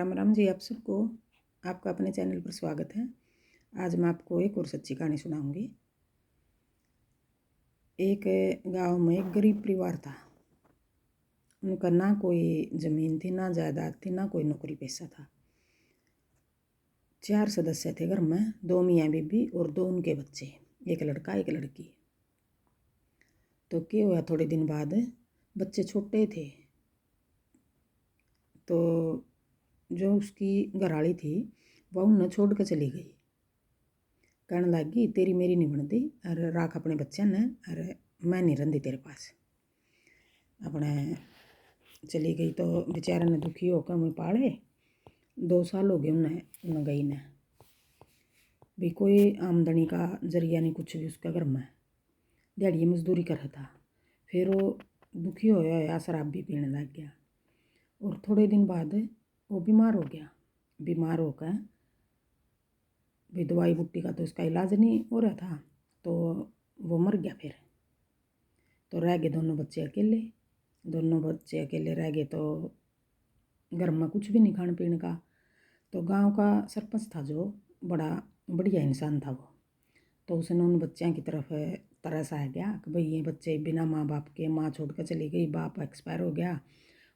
राम राम जी। आप सबको आपका अपने चैनल पर स्वागत है। आज मैं आपको एक और सच्ची कहानी सुनाऊंगी। एक गांव में एक गरीब परिवार था। उनका ना कोई ज़मीन थी, ना जायदाद थी, ना कोई नौकरी पेशा था। 4 सदस्य थे घर में, 2 मियाँ बीबी और 2 उनके बच्चे, एक लड़का एक लड़की। तो क्या हुआ, थोड़े दिन बाद बच्चे छोटे थे तो जो उसकी घरवाली थी वह उन्हें छोड़ कर चली गई। कहने लगी तेरी मेरी नहीं बनती, अरे राख अपने बच्चे ने, अरे मैं नहीं रही तेरे पास। अपने चली गई तो बेचारे ने दुखी होकर मैं पाले। 2 साल हो गए उन्हें गई ने भी, कोई आमदनी का जरिया नहीं कुछ भी उसका घर में। दिहाड़ी मजदूरी कर रहा था। फिर वो दुखी होया शराब भी पीने लग गया और थोड़े दिन बाद वो बीमार हो गया। बीमार होकर भी दवाई बूटी का तो उसका इलाज नहीं हो रहा था, तो वो मर गया। फिर तो रह गए दोनों बच्चे अकेले। दोनों बच्चे अकेले रह गए तो घर में कुछ भी नहीं खाने पीने का। तो गांव का सरपंच था जो बड़ा बढ़िया इंसान था वो, तो उसने उन बच्चों की तरफ तरस आ गया कि भाई ये बच्चे बिना माँ बाप के, माँ छोड़ कर चली गई, बाप एक्सपायर हो गया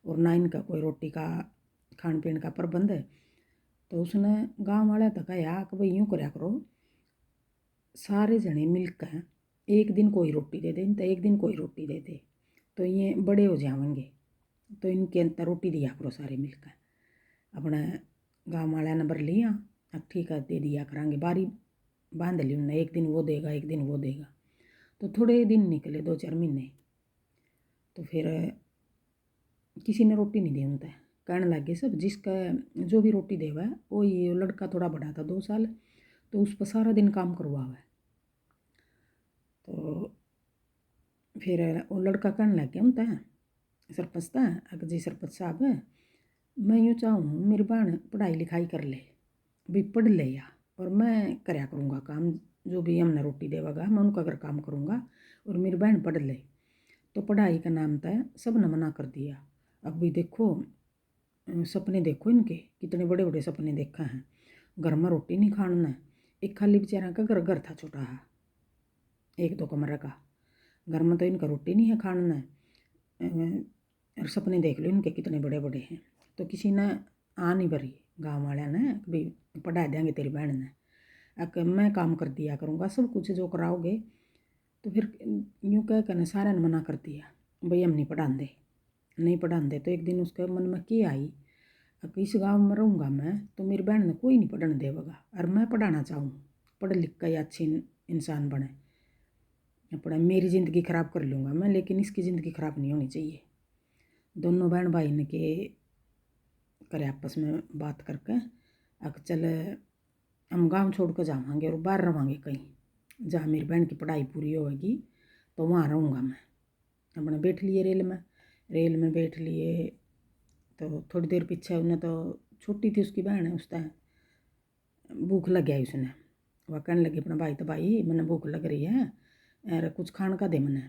और ना इनका कोई रोटी का खान पीने का प्रबंध है। तो उसने गाँव वाले तक कहा कि भाई यूँ करया करो, सारे जने मिलकर एक दिन कोई रोटी दे दे, तो एक दिन कोई रोटी दे दे, तो ये बड़े हो जाएंगे, तो इनके अंतर रोटी दिया करो सारे मिलकर। अपने गाँव वाले नंबर लिया, अब ठीक है दे दिया करांगे, बारी बांध ली उन्हें, एक दिन वो देगा एक दिन वो देगा। तो थोड़े दिन निकले, 2-4 महीने। तो फिर किसी ने रोटी नहीं दी उनसे। कहने लगे सब जिसका जो भी रोटी देवा है वो, ये लड़का थोड़ा बड़ा था 2 साल, तो उस पर सारा दिन काम करवावा है। तो फिर वो लड़का कहने लग गया उनसे, सरपंच था, अगर जी सरपंच साहब मैं यूँ चाहूँ मेरी बहन पढ़ाई लिखाई कर ले, भी पढ़ ले या, और मैं करया करूँगा काम, जो भी हमने रोटी देवागा मैं उनका अगर काम करूँगा और मेरी बहन पढ़ ले। तो पढ़ाई का नाम था सब ने मना कर दिया। अब भी देखो सपने देखो इनके, कितने बड़े बड़े सपने देखा हैं। घर में रोटी नहीं खाना, एक खाली बेचारा का घर था छोटा है, 1-2 कमरे का। घर में तो इनका रोटी नहीं है खाना, और सपने देख लो इनके कितने बड़े बड़े हैं। तो किसी ने आ नहीं भरी गाँव वाले ने, भाई पढ़ा देंगे तेरी बहन ने, अक मैं काम कर दिया करूँगा सब कुछ जो कराओगे। तो फिर यूँ कह कर सारे ने मना कर दिया, भाई हम नहीं पढ़ाते नहीं पढ़ाते। तो एक दिन उसके मन में क्या आई, अब इस गाँव में रहूँगा मैं तो मेरी बहन ने कोई नहीं पढ़ने देगा, और मैं पढ़ाना चाहूँ, पढ़ लिख कर अच्छी इंसान बने, अपना मेरी ज़िंदगी ख़राब कर लूँगा मैं, लेकिन इसकी ज़िंदगी ख़राब नहीं होनी चाहिए। दोनों बहन भाई ने के करे आपस में बात करके, अब चल हम गांव छोड़ कर जावांगे और बाहर रवांगे कहीं, जहाँ मेरी बहन की पढ़ाई पूरी होगी तो वहाँ रहूँगा मैं। अपने बैठ लिए रेल में बैठ लिए। तो थोड़ी देर पीछे उन्हें, तो छोटी थी उसकी बहन है, उसका भूख लग गया उसने। वह कहने लगी अपना भाई, तो भाई मैंने भूख लग रही है, अरे कुछ खाने का दे मैंने।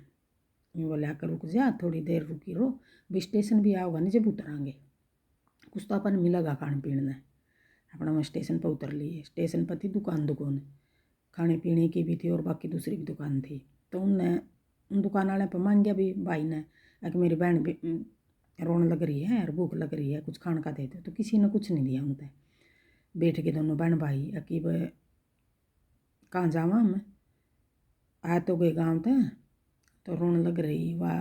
बोले आकर रुक जा, थोड़ी देर रुकी रहो, भी स्टेशन भी आओगा नहीं जब उतरांगे, कुछ तो अपन मिलेगा खाने पीने। अपना वहाँ स्टेशन पर उतर लिए। स्टेशन पर थी दुकान खाने पीने की भी थी और बाकी दूसरी भी दुकान थी। तो उनने उन दुकान वाले पर मांग गया भी भाई ने, कि मेरी बहन भी रोने लग रही है और भूख लग रही है, कुछ खाने का दे दो। तो किसी ने कुछ नहीं दिया उनसे। बैठ के दोनों बहन भाई, अकीब कहाँ जावा हम, आ तो गए गाँव थे। तो रोने लग रही वह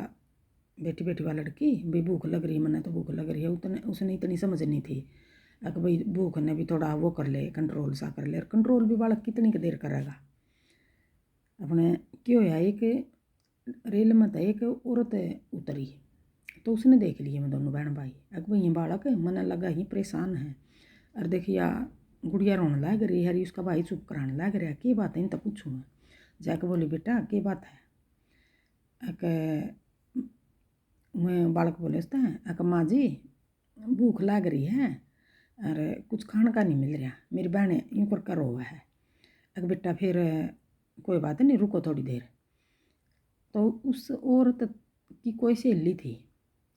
बेटी बेटी वाला लड़की, भी भूख लग रही, मैंने तो भूख लग रही है। उतने उसने इतनी समझ नहीं थी कि भाई भूख ने भी थोड़ा वो कर ले, कंट्रोल सा कर ले। और कंट्रोल भी बालक कितनी देर करेगा। अपने क्यों होया, एक रेल में था एक औरत उतरी, तो उसने देख लिए मैं दोनों बहन भाई, अग भाई ये बालक मन लगा ही परेशान है, और देखिया गुड़िया रोने लग रही है, उसका भाई चुप कराने लग रहा, क्या बात है इन तो पूछूँ मैं। जाके बोली बेटा क्या बात है, मैं बालक बोले उसका माँ जी भूख लग रही है और कुछ खाने का नहीं मिल रहा, मेरी बहन यूँ कर रोवा है। अगर बेटा फिर कोई बात नहीं, रुको थोड़ी देर। तो उस औरत की कोई सहेली थी,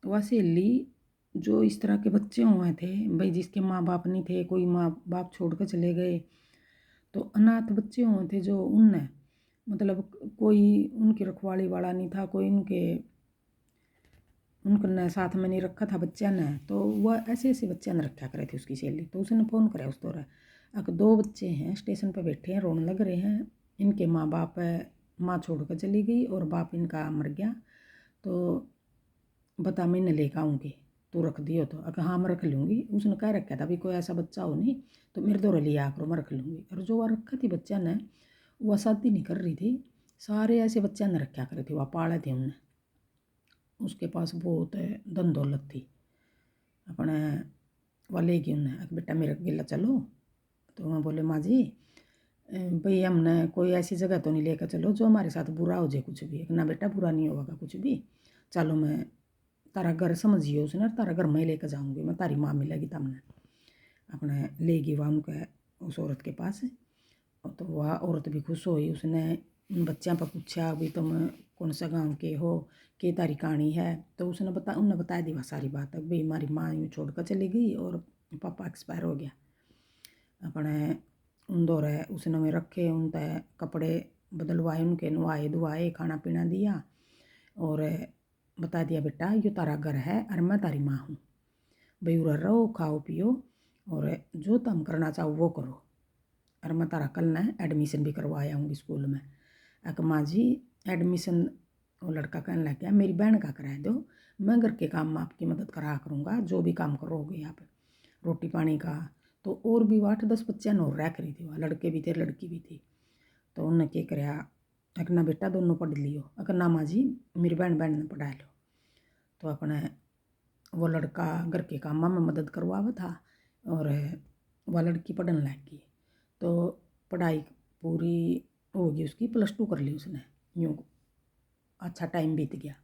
वह सहेली जो इस तरह के बच्चे हुए थे भाई, जिसके माँ बाप नहीं थे, कोई माँ बाप छोड़ कर चले गए, तो अनाथ बच्चे हुए थे जो उनने मतलब कोई उनकी रखवाली वाला नहीं था, कोई उनने साथ में नहीं रखा था बच्चा ने, तो वह ऐसे ऐसे बच्चा ने रखा करे थी उसकी सहेली। तो उसने फ़ोन कराया उस दौरान, अगर 2 बच्चे हैं स्टेशन पर बैठे हैं, रोने लग रहे हैं, इनके माँ बाप माँ छोड़ कर चली गई और बाप इनका मर गया, तो बता मैं इन्हें लेकर आऊँगी, तू रख दियो तो। अगर हाँ मैं रख लूँगी, उसने कह रखा था भी कोई ऐसा बच्चा हो नहीं तो मेरे दौरे लिया करो, मैं रख लूँगी। और जो वह रखा थी बच्चा ने, वह शादी नहीं कर रही थी, सारे ऐसे बच्चा ने रखा करे थे, वह पाले थे उनने, उसके पास बहुत धन दौलत थी अपने, वाले की उन्हें बेटा मेरे गिला चलो। तो वहाँ बोले माँ जी भाई हमने कोई ऐसी जगह तो नहीं लेकर चलो जो हमारे साथ बुरा हो जाए कुछ भी। ना बेटा बुरा नहीं होगा कुछ भी, चलो मैं तारा घर समझिए उसने, तारा घर में लेकर जाऊँगी मैं, तारी माँ मिलेगी तमने। अपने ले गई वहाँ उनके उस औरत के पास, तो वह औरत भी खुश हुई। उसने उन बच्चों पर पूछा भी तुम कौन सा गांव के हो, के तारी कहानी है, तो उन्होंने बताया दी वह सारी बात है भाई हमारी माँ यूँ छोड़ कर चली गई और पापा एक्सपायर हो गया। अपने उन दौरे उसने में रखे, उन तय कपड़े बदलवाए, उनके नवाए धुआए, खाना पीना दिया और बता दिया बेटा ये तारा घर है और मैं तारी माँ हूँ, भाई उरा रहो खाओ पियो और जो तुम करना चाहो वो करो, और मैं तारा कल ना एडमिशन भी करवा आऊँगी स्कूल में। अक माँ जी एडमिशन, वो लड़का कहने लग गया मेरी बहन का करा दो, मैं घर के काम में आपकी मदद करा करूँगा, जो भी काम करोगे आप रोटी पानी का। तो और भी 8-10 बच्चे और रह करी थी, वहाँ लड़के भी थे लड़की भी थी। तो उन्हें क्या कराया, एक ना बेटा दोनों पढ़ लियो, अगर ना माँ जी मेरी बहन ने पढ़ा लो। तो अपने वो लड़का घर के काम में मदद करवावा था और वह लड़की पढ़ने लग गई। तो पढ़ाई पूरी होगी उसकी, +2 कर ली उसने, यूँ अच्छा टाइम बीत गया।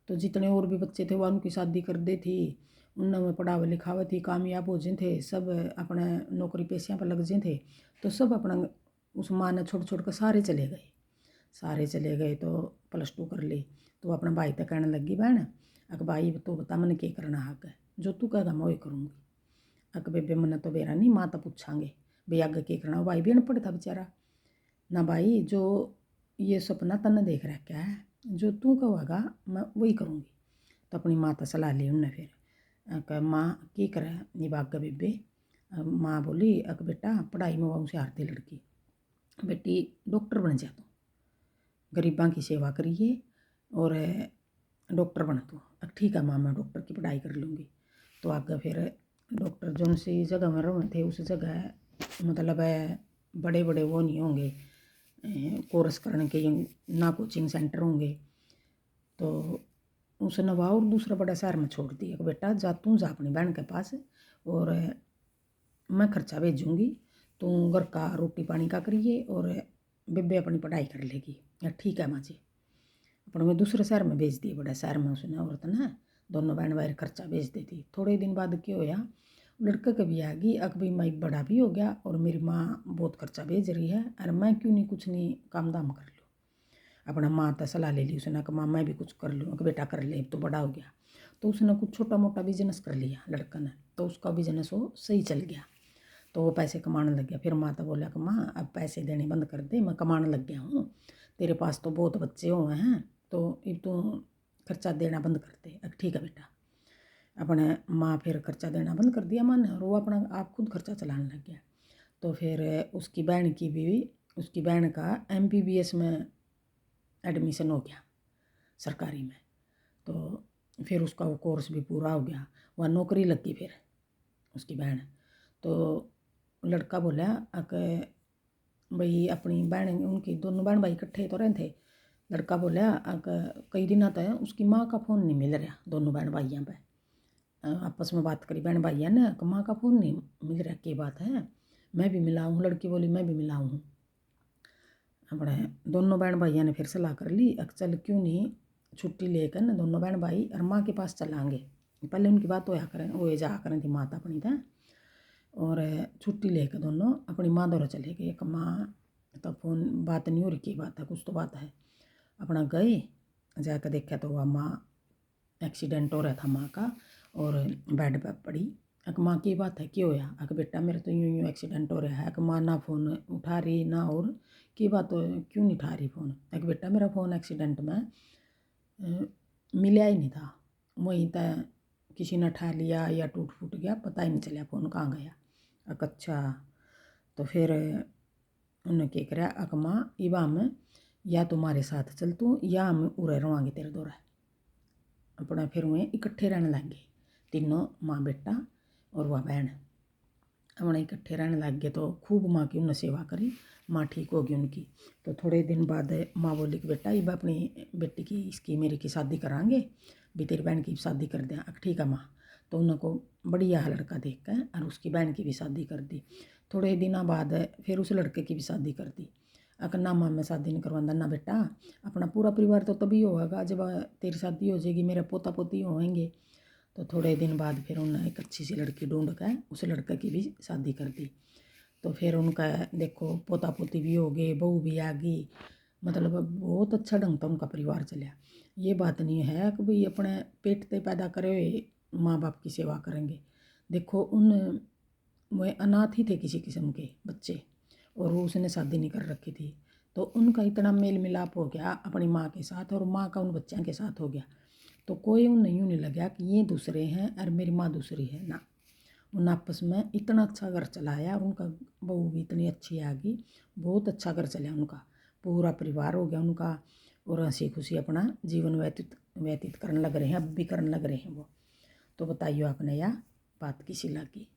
तो जितने और भी बच्चे थे वह उनकी शादी कर दे थी, उनमें पढ़ावे लिखावे थी, कामयाब हो जाए थे, सब अपने नौकरी पेशियाँ पर लग जाए थे। तो सब अपना उस माँ ने छोड़ छोड़ कर सारे चले गए, सारे चले गए। तो +2 कर ली, तो अपना भाई तक कहने लगी बहन अक भाई तो बता मैंने क्या करना हक है, जो तू कहेगा मैं वही करूँगी। अक बेबे मैंने तो बेरा नहीं, माँ तो पूछांगे भाई आगे क्या करना। भाई भी अनपढ़ था बेचारा, ना भाई जो ये सपना तन्ने देख रखा है, जो तू कहेगा मैं वही करूँगी। तो अपनी माँ तो सलाह ली उनने फिर, कह माँ की करे ये बाग बेबे। माँ बोली अक बेटा पढ़ाई में वहाँ होशियार थी लड़की, बेटी डॉक्टर बन जा तू, गरीबां की सेवा करिए और डॉक्टर बन तू। अब ठीक है माँ मैं डॉक्टर की पढ़ाई कर लूँगी। तो आगे फिर डॉक्टर जो सी जगह में रहे थे उस जगह मतलब बड़े बड़े वो नहीं होंगे कोर्स करने के, ना कोचिंग सेंटर होंगे। तो उसने वहाँ और दूसरा बड़ा शहर में छोड़ दिया कि बेटा जा तू जा अपनी बहन के पास और मैं खर्चा भेजूँगी, तू घर का रोटी पानी का करिए और बेबे अपनी पढ़ाई कर लेगी। या ठीक है माँ जी। अपने में दूसरे शहर में भेज दिए, बड़े शहर में उसने औरत ने दोनों बहन भाई खर्चा भेज देती। थोड़े दिन बाद क्या होया, लड़के कभी आ गई अक भाई मैं बड़ा भी हो गया और मेरी माँ बहुत खर्चा भेज रही है और मैं क्यों नहीं कुछ नहीं काम दाम कर लूँ। अपना माँ तो सलाह ले ली उसने कि माँ मैं भी कुछ कर लूँ, बेटा कर ले तो बड़ा हो गया। तो उसने कुछ छोटा मोटा बिजनेस कर लिया लड़का ने, तो उसका बिजनेस वो सही चल गया, तो वो पैसे कमाने लग गया। फिर माता बोला कि माँ अब पैसे देने बंद कर दे, मैं कमाने लग गया हूँ, तेरे पास तो बहुत बच्चे हुए हैं, तो अब तू खर्चा देना बंद कर दे। अब ठीक है बेटा। अपने माँ फिर खर्चा देना बंद कर दिया माँ ने, और वो अपना आप खुद खर्चा चलाने लग गया। तो फिर उसकी बहन की भी, उसकी बहन का MBBS में एडमिशन हो गया सरकारी में। तो फिर उसका वो कोर्स भी पूरा हो गया, वह नौकरी लग गई फिर उसकी बहन। तो लड़का बोला कि भाई अपनी बहन, उनकी दोनों बहन भाई इकट्ठे तो रहे थे। लड़का बोला कई दिनों तक उसकी माँ का फ़ोन नहीं मिल रहा दोनों बहन भाइयों पे। आपस में बात करी बहन भाइयों ने कि माँ का फ़ोन नहीं मिल रहा, क्या बात है, मैं भी मिला हूँ। लड़की बोली मैं भी मिला हूँ। अपने दोनों बहन भाइयों ने फिर सलाह कर ली चल क्यों नहीं छुट्टी लेकर न दोनों बहन भाई और माँ के पास चलाएँगे। पहले उनकी बात होया करें, वो जा करें थी माता अपनी था, और छुट्टी लेकर दोनों अपनी माँ दौरा चले गए। एक माँ तो फ़ोन बात नहीं हो रही, की बात है कुछ तो बात है। अपना गए जाकर देखा तो वह माँ एक्सीडेंट हो रहा था माँ का, और बेड पर पड़ी। अक माँ की बात है, क्यों होया? अक बेटा मेरा तो यूं यूं एक्सीडेंट हो रहा है। अक माँ ना फ़ोन उठा रही ना, और की बात हो, क्यों नहीं उठा रही फ़ोन? अक बेटा मेरा फ़ोन एक्सीडेंट में मिला ही नहीं था, वहीं तय किसी ने उठा लिया या टूट फूट गया, पता ही नहीं चला फ़ोन कहाँ गया। अक अच्छा। तो फिर उन्हें क्या करा, अक माँ इबा में या तुम्हारे साथ चल तूँ या हम उड़े रवांगे तेरे दौरा अपना। फिर वह इकट्ठे रहने लग गए तीनों, माँ बेटा और वह बहन अपना इकट्ठे रहने लग गए। तो खूब माँ की उन्होंने सेवा करी, माँ ठीक होगी उनकी। तो थोड़े दिन बाद माँ बोली कि बेटा अब अपनी बेटी की इसकी मेरी की शादी करांगे, भी तेरी बहन की भी शादी कर दें। ठीक है माँ। तो उनको बढ़िया लड़का देख कर और उसकी बहन की भी शादी कर दी। थोड़े दिनों बाद फिर उस लड़के की भी शादी कर दी। अगर ना माँ मैं शादी नहीं करवाता ना बेटा, अपना पूरा परिवार तो तभी होगा जब तेरी शादी हो जाएगी, मेरे पोता पोती होंगे। तो थोड़े दिन बाद फिर उन्होंने एक अच्छी सी लड़की ढूंढ कर उस लड़के की भी शादी कर दी। तो फिर उनका देखो पोता पोती भी हो गए, बहू भी आ गई, मतलब बहुत अच्छा ढंग था उनका परिवार चला। ये बात नहीं है कि भाई अपने पेट पे पैदा करे हुए माँ बाप की सेवा करेंगे। देखो उन वह अनाथ ही थे किसी किस्म के बच्चे, और वो उसने शादी नहीं कर रखी थी। तो उनका इतना मेल मिलाप हो गया अपनी माँ के साथ, और माँ का उन बच्चों के साथ हो गया। तो कोई उन नहीं लगा कि ये दूसरे हैं और मेरी माँ दूसरी है ना। उन आपस में इतना अच्छा घर चलाया, और उनका बहू भी इतनी अच्छी आ गई, बहुत अच्छा घर चला उनका, पूरा परिवार हो गया उनका। और हंसी खुशी अपना जीवन व्यतीत व्यतीत करने लग रहे हैं, अब भी करने लग रहे हैं वो। तो बताइए आपने यह बात किसी लगी?